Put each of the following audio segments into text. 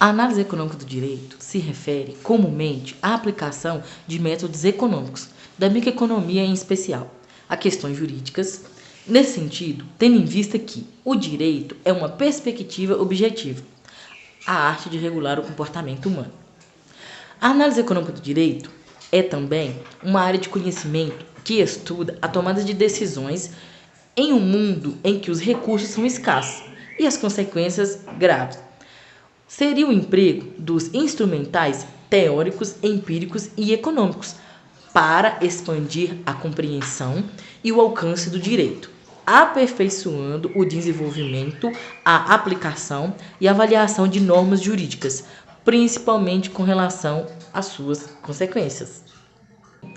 A análise econômica do direito se refere comumente à aplicação de métodos econômicos, da microeconomia em especial, a questões jurídicas. Nesse sentido, tendo em vista que o direito é uma perspectiva objetiva, a arte de regular o comportamento humano. A análise econômica do direito é também uma área de conhecimento que estuda a tomada de decisões em um mundo em que os recursos são escassos e as consequências graves. Seria o emprego dos instrumentais teóricos, empíricos e econômicos para expandir a compreensão e o alcance do direito, aperfeiçoando o desenvolvimento, a aplicação e avaliação de normas jurídicas, principalmente com relação às suas consequências.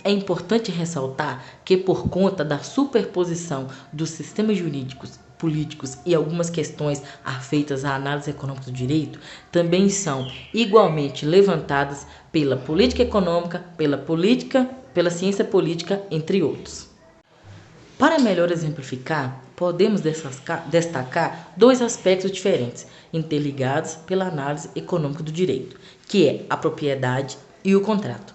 É importante ressaltar que, por conta da superposição dos sistemas jurídicos, políticos e algumas questões afeitas à análise econômica do direito, também são igualmente levantadas pela política econômica, pela ciência política, entre outros. Para melhor exemplificar, podemos destacar dois aspectos diferentes, interligados pela análise econômica do direito, que é a propriedade e o contrato.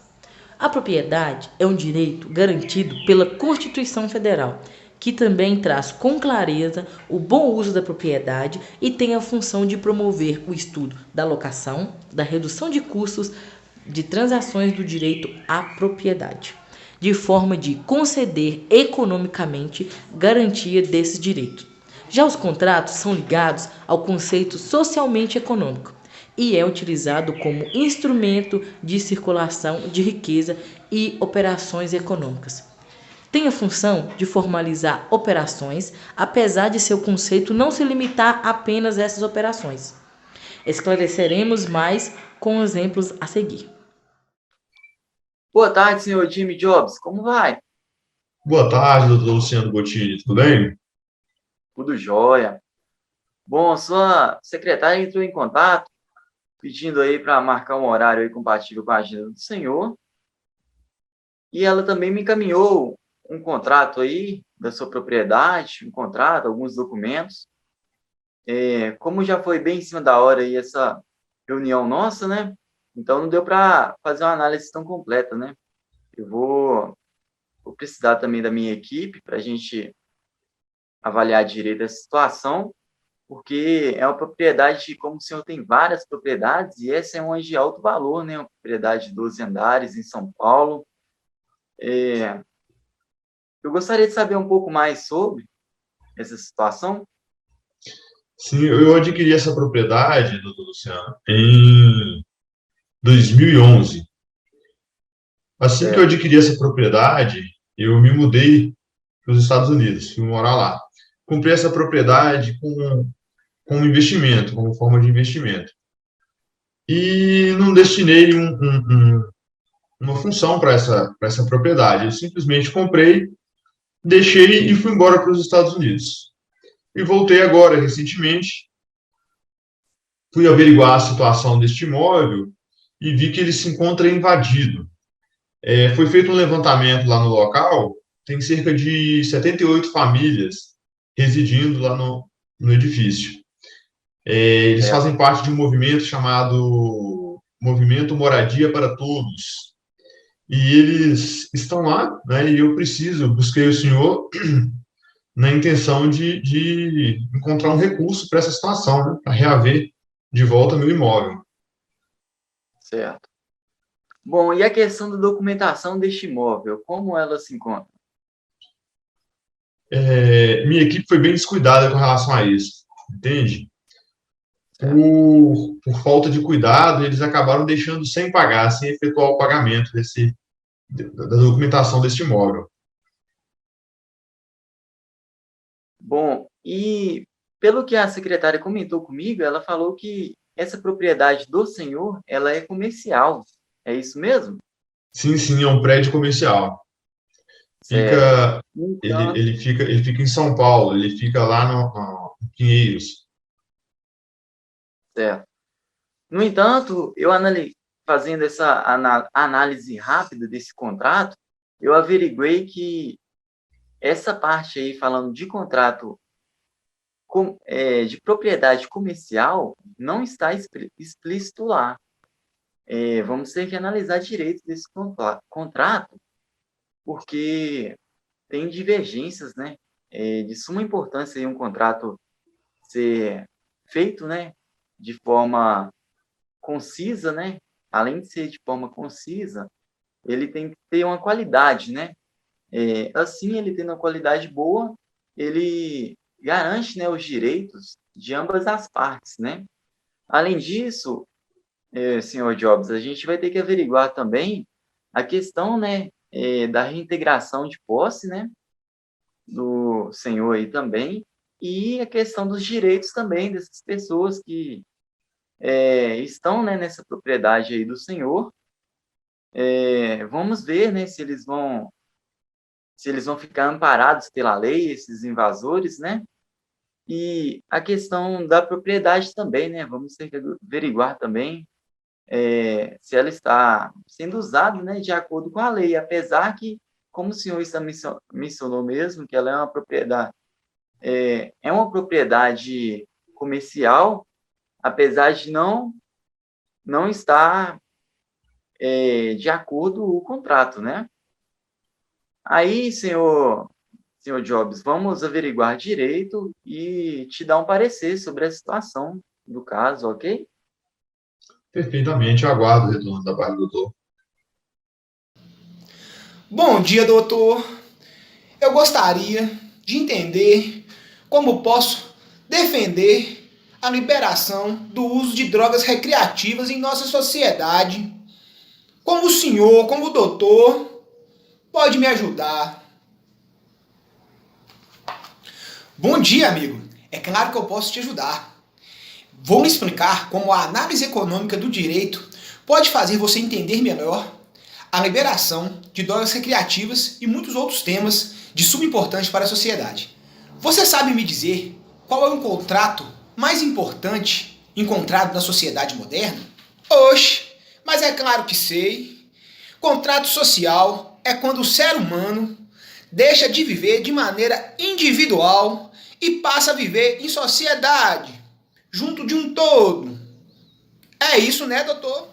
A propriedade é um direito garantido pela Constituição Federal, que também traz com clareza o bom uso da propriedade e tem a função de promover o estudo da locação, da redução de custos de transações do direito à propriedade, de forma de conceder economicamente garantia desses direitos. Já os contratos são ligados ao conceito socialmente econômico e é utilizado como instrumento de circulação de riqueza e operações econômicas. Tem a função de formalizar operações, apesar de seu conceito não se limitar apenas a essas operações. Esclareceremos mais com exemplos a seguir. Boa tarde, senhor Jimmy Jobs. Como vai? Boa tarde, doutor Luciano Bottini, tudo bem? Tudo jóia. Bom, sua secretária entrou em contato pedindo aí para marcar um horário aí compatível com a agenda do senhor. E ela também me encaminhou um contrato aí da sua propriedade, um contrato, alguns documentos. Como já foi bem em cima da hora aí essa reunião nossa, né? Então não deu para fazer uma análise tão completa, né? Eu vou precisar também da minha equipe para a gente avaliar direito essa situação, porque é uma propriedade, como o senhor tem várias propriedades, e essa é uma de alto valor, né? Uma propriedade de 12 andares em São Paulo. Eu gostaria de saber um pouco mais sobre essa situação. Sim, eu adquiri essa propriedade, doutor Luciano, em 2011. Assim que eu Certo, adquiri essa propriedade, eu me mudei para os Estados Unidos, fui morar lá. Comprei essa propriedade como investimento, como forma de investimento. E não destinei uma função para essa propriedade. Eu simplesmente comprei, deixei e fui embora para os Estados Unidos. E voltei agora, recentemente, fui averiguar a situação deste imóvel e vi que ele se encontra invadido. Foi feito um levantamento lá no local, tem cerca de 78 famílias residindo lá no edifício. Eles certo. fazem parte de um movimento chamado Movimento Moradia para Todos. E eles estão lá, né, e busquei o senhor na intenção de encontrar um recurso para essa situação, né, para reaver de volta meu imóvel. Certo. Bom, e a questão da documentação deste imóvel, como ela se encontra? Minha equipe foi bem descuidada com relação a isso, entende? Certo. Por falta de cuidado, eles acabaram deixando sem pagar, sem efetuar o pagamento da documentação deste imóvel. Bom, e pelo que a secretária comentou comigo, ela falou que essa propriedade do senhor, ela é comercial. É isso mesmo? Sim, sim, é um prédio comercial. Certo. Fica, Então, ele fica em São Paulo, ele fica lá no Pinheiros. certo. No entanto, fazendo essa análise rápida desse contrato, eu averiguei que essa parte aí, falando de contrato de propriedade comercial não está explícito lá. Vamos ter que analisar direito desse contrato, porque tem divergências, né? De suma importância aí um contrato ser feito, né, de forma concisa, né? Além de ser de forma concisa, ele tem que ter uma qualidade, né? Assim, ele tendo uma qualidade boa, ele garante, né, os direitos de ambas as partes, né? Além disso, senhor Jobs, a gente vai ter que averiguar também a questão, né, da reintegração de posse, né, do senhor aí também, e a questão dos direitos também dessas pessoas que estão, né, nessa propriedade aí do senhor. Vamos ver, né, se eles vão ficar amparados pela lei, esses invasores, né? E a questão da propriedade também, né? Vamos ter que averiguar também se ela está sendo usada, né, de acordo com a lei, apesar que, como o senhor está mencionou mesmo, que ela é uma propriedade comercial, apesar de não estar de acordo com o contrato, né? Aí, senhor Jobs, vamos averiguar direito e te dar um parecer sobre a situação do caso, ok? Perfeitamente, eu aguardo o retorno da parte do doutor. Bom dia, doutor. Eu gostaria de entender como posso defender a liberação do uso de drogas recreativas em nossa sociedade. Como o senhor, como o doutor, pode me ajudar? Bom dia, amigo. É claro que eu posso te ajudar. Vou lhe explicar como a análise econômica do direito pode fazer você entender melhor a liberação de drogas recreativas e muitos outros temas de suma importância para a sociedade. Você sabe me dizer qual é o contrato mais importante encontrado na sociedade moderna? Oxe, mas é claro que sei. Contrato social é quando o ser humano deixa de viver de maneira individual e passa a viver em sociedade, junto de um todo. É isso, né, doutor?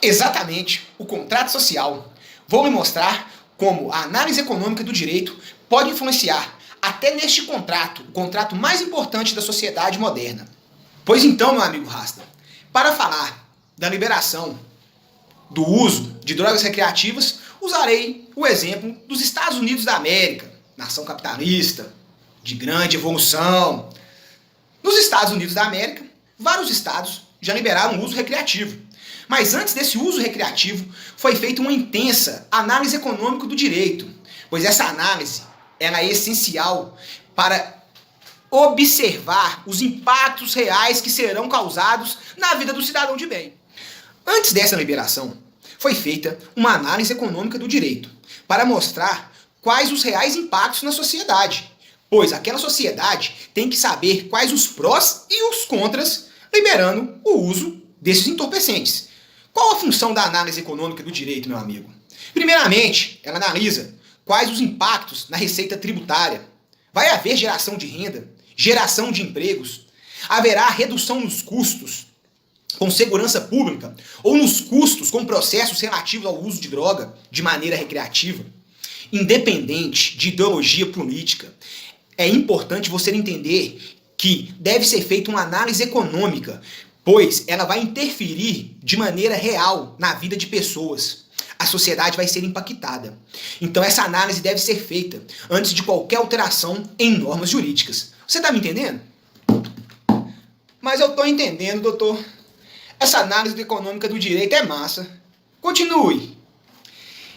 Exatamente, o contrato social. Vou lhe mostrar como a análise econômica do direito pode influenciar até neste contrato, o contrato mais importante da sociedade moderna. Pois então, meu amigo Rasta, para falar da liberação do uso de drogas recreativas, usarei o exemplo dos Estados Unidos da América, nação capitalista, de grande evolução. Nos Estados Unidos da América, vários estados já liberaram o uso recreativo. Mas antes desse uso recreativo, foi feita uma intensa análise econômica do direito, pois essa análise ela é essencial para observar os impactos reais que serão causados na vida do cidadão de bem. Antes dessa liberação, foi feita uma análise econômica do direito, para mostrar quais os reais impactos na sociedade, pois aquela sociedade tem que saber quais os prós e os contras liberando o uso desses entorpecentes. Qual a função da análise econômica do direito, meu amigo? Primeiramente, ela analisa quais os impactos na receita tributária. Vai haver geração de renda, geração de empregos, haverá redução nos custos com segurança pública ou nos custos com processos relativos ao uso de droga de maneira recreativa. Independente de ideologia política, é importante você entender que deve ser feita uma análise econômica, pois ela vai interferir de maneira real na vida de pessoas. A sociedade vai ser impactada. Então essa análise deve ser feita antes de qualquer alteração em normas jurídicas. Você está me entendendo? Mas eu estou entendendo, doutor. Essa análise econômica do direito é massa. Continue.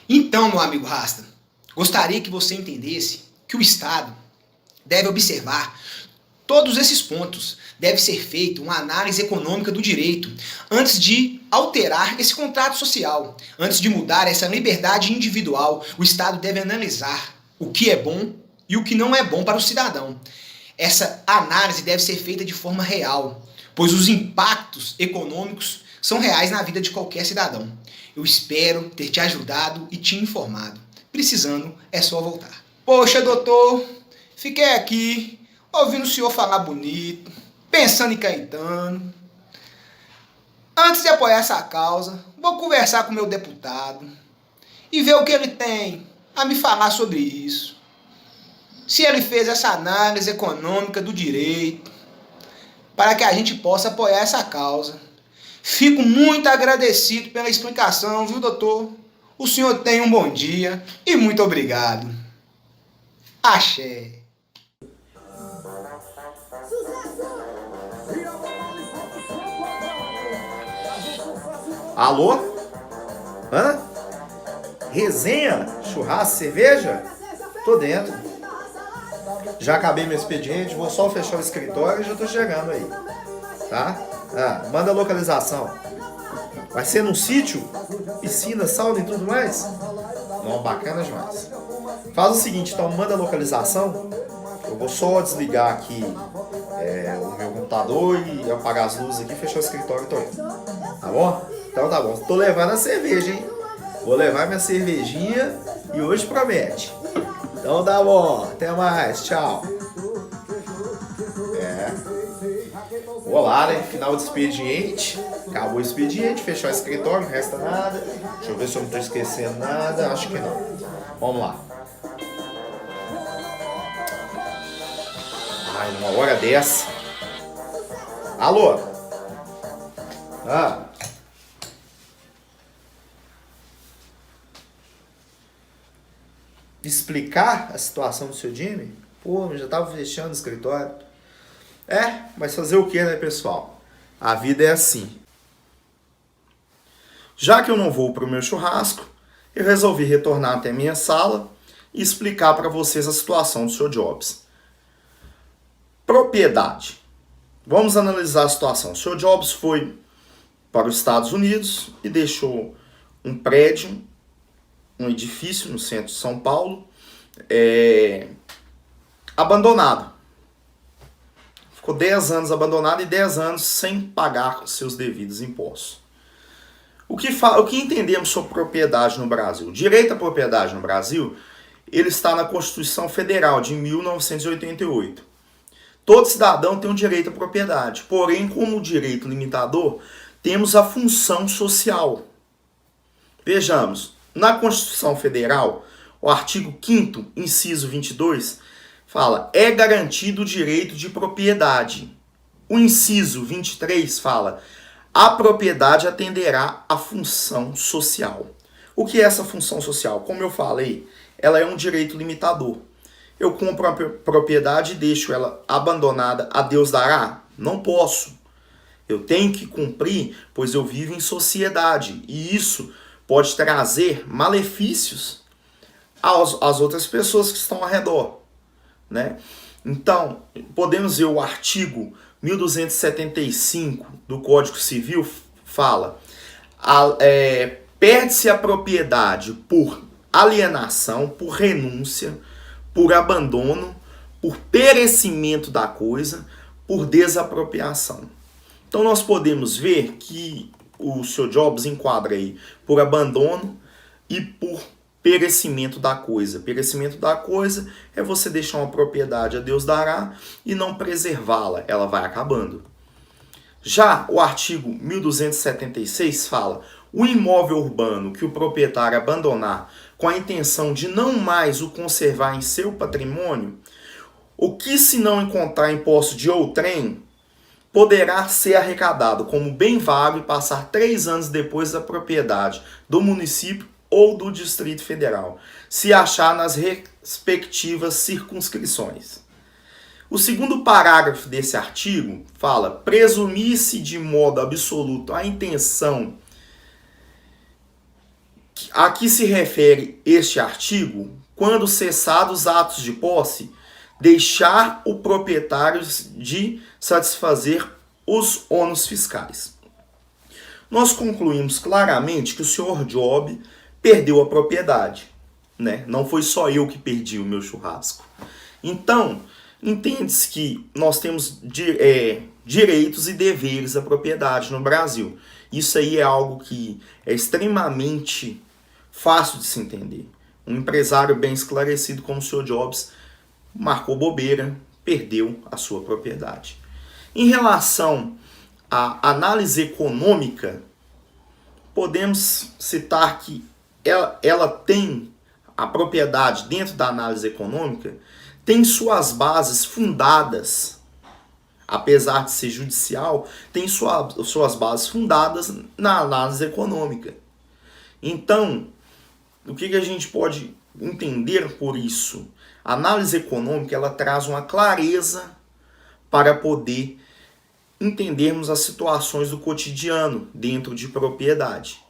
Então, meu amigo Rasta, gostaria que você entendesse que o Estado deve observar todos esses pontos. Deve ser feita uma análise econômica do direito antes de alterar esse contrato social. Antes de mudar essa liberdade individual, o Estado deve analisar o que é bom e o que não é bom para o cidadão. Essa análise deve ser feita de forma real, pois os impactos econômicos são reais na vida de qualquer cidadão. Eu espero ter te ajudado e te informado. Precisando, é só voltar. Poxa, doutor, fiquei aqui ouvindo o senhor falar bonito, pensando em Caetano. Antes de apoiar essa causa, vou conversar com o meu deputado e ver o que ele tem a me falar sobre isso. Se ele fez essa análise econômica do direito, para que a gente possa apoiar essa causa. Fico muito agradecido pela explicação, viu, doutor? O senhor tem um bom dia e muito obrigado. Axé. Alô? Hã? Resenha? Churrasco, cerveja? Tô dentro. Já acabei meu expediente, vou só fechar o escritório e já tô chegando aí. Tá? Manda a localização. Vai ser num sítio? Piscina, sauna e tudo mais? Não, bacana demais. Faz o seguinte, então, manda a localização. Eu vou só desligar aqui o meu computador e apagar as luzes aqui, fechar o escritório e tô indo. Tá bom? Então tá bom. Tô levando a cerveja, hein? Vou levar minha cervejinha e hoje promete. Então tá bom. Até mais. Tchau. Vou lá, né? Final do expediente. Acabou o expediente, fechou o escritório, não resta nada. Deixa eu ver se eu não tô esquecendo nada. Acho que não. Vamos lá. Ai, numa hora dessa. Alô? Explicar a situação do seu Jimmy? Pô, eu já tava fechando o escritório. Mas fazer o que, né, pessoal? A vida é assim. Já que eu não vou pro meu churrasco, eu resolvi retornar até minha sala e explicar para vocês a situação do Sr. Jobs. Propriedade. Vamos analisar a situação. O Sr. Jobs foi para os Estados Unidos e deixou um prédio, um edifício no centro de São Paulo, abandonado. Ficou 10 anos abandonado e 10 anos sem pagar seus devidos impostos. O que entendemos sobre propriedade no Brasil? O direito à propriedade no Brasil, ele está na Constituição Federal de 1988. Todo cidadão tem um direito à propriedade. Porém, como direito limitador, temos a função social. Vejamos, na Constituição Federal, o artigo 5º, inciso 22, fala, é garantido o direito de propriedade. O inciso 23 fala, a propriedade atenderá à função social. O que é essa função social? Como eu falei, ela é um direito limitador. Eu compro a propriedade e deixo ela abandonada, a Deus dará? Não posso. Eu tenho que cumprir, pois eu vivo em sociedade. E isso pode trazer malefícios às outras pessoas que estão ao redor, né? Então, podemos ver o artigo 1275 do Código Civil fala, perde-se a propriedade por alienação, por renúncia, por abandono, por perecimento da coisa, por desapropriação. Então nós podemos ver que o Sr. Jobs enquadra aí por abandono e por perecimento da coisa. Perecimento da coisa é você deixar uma propriedade a Deus dará e não preservá-la, ela vai acabando. Já o artigo 1276 fala, o imóvel urbano que o proprietário abandonar com a intenção de não mais o conservar em seu patrimônio, o que se não encontrar em posse de outrem, poderá ser arrecadado como bem vago e passar 3 anos depois da propriedade do município ou do Distrito Federal, se achar nas respectivas circunscrições. O segundo parágrafo desse artigo fala, presumir-se de modo absoluto a intenção a que se refere este artigo, quando cessados os atos de posse, deixar o proprietário de satisfazer os ônus fiscais. Nós concluímos claramente que o Sr. Jobs perdeu a propriedade, né? Não foi só eu que perdi o meu churrasco. Então, entende-se que nós temos direitos e deveres à propriedade no Brasil. Isso aí é algo que é extremamente fácil de se entender. Um empresário bem esclarecido como o Sr. Jobs marcou bobeira, perdeu a sua propriedade. Em relação à análise econômica, podemos citar que ela tem, a propriedade dentro da análise econômica, tem suas bases fundadas, apesar de ser judicial, tem suas bases fundadas na análise econômica. Então, o que a gente pode entender por isso? A análise econômica, ela traz uma clareza para poder entendermos as situações do cotidiano dentro de propriedade.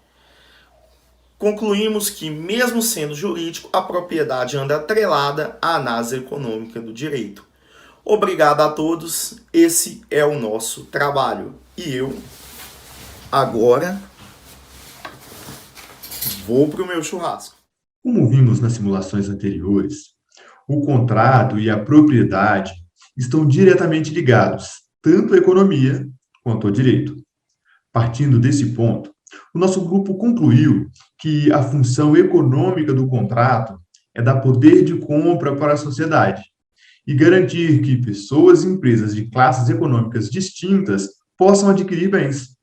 Concluímos que, mesmo sendo jurídico, a propriedade anda atrelada à análise econômica do direito. Obrigado a todos, esse é o nosso trabalho. E eu, agora, vou para o meu churrasco. Como vimos nas simulações anteriores, o contrato e a propriedade estão diretamente ligados, tanto à economia quanto ao direito. Partindo desse ponto, o nosso grupo concluiu que a função econômica do contrato é dar poder de compra para a sociedade e garantir que pessoas e empresas de classes econômicas distintas possam adquirir bens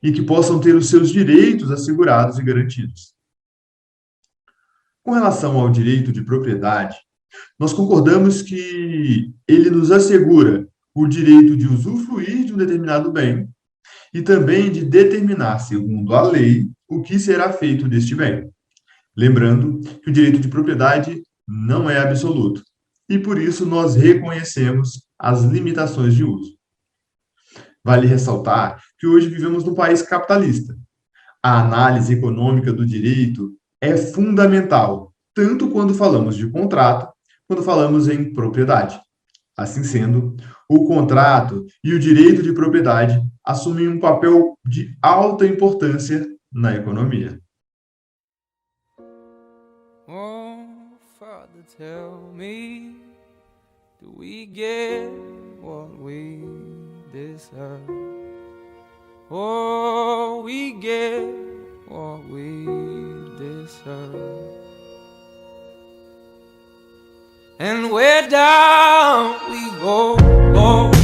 e que possam ter os seus direitos assegurados e garantidos. Com relação ao direito de propriedade, nós concordamos que ele nos assegura o direito de usufruir de um determinado bem e também de determinar, segundo a lei, o que será feito deste bem. Lembrando que o direito de propriedade não é absoluto e, por isso, nós reconhecemos as limitações de uso. Vale ressaltar que hoje vivemos num país capitalista. A análise econômica do direito é fundamental, tanto quando falamos de contrato, quando falamos em propriedade. Assim sendo, o contrato e o direito de propriedade assumem um papel de alta importância na economia. Oh, Father, tell me, do we get what we deserve? Oh, we get what we deserve. And where down we go, go.